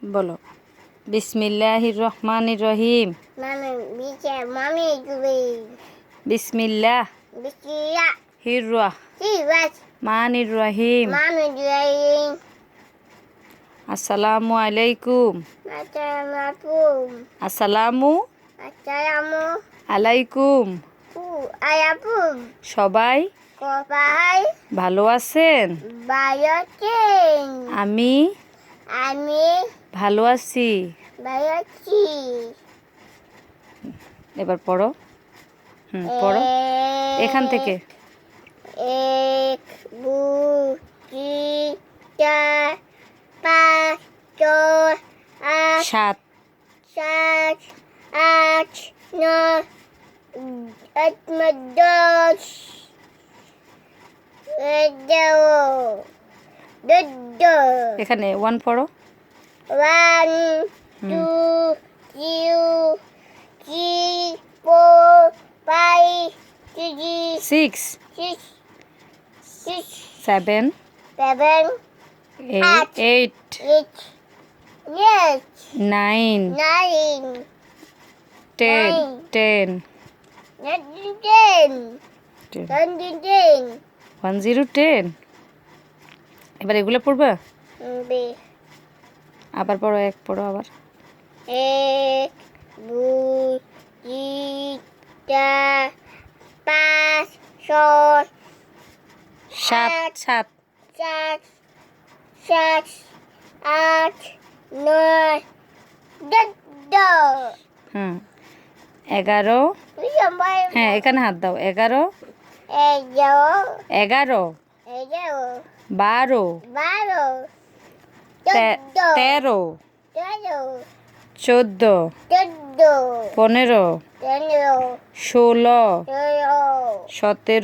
বলো বিসমিল্লাহির রহমানির রহিম। বিসমিল্লাহ হির রহমানির রহিম। আসসালামু আলাইকুম। আসসালামু আলাইকুম। সবাই ভালো আছেন? আমি ভালো আছি। এবার পড়ো। পড়ো এখান থেকে। 1 2 3 4 5 6 7 7 8 9 10 এখানে 1 পড়ো। 1 2 3 4 5 6 7 8 9 10 1 0 10। এবার এগুলো পড়বা। আবার পড়ো। 1 পড়ো আবার। 1 2 3 4 5 6 7 7 7 8 9 11। হ্যাঁ এখানে হাত দাও। 11 12 13 14 15 16 17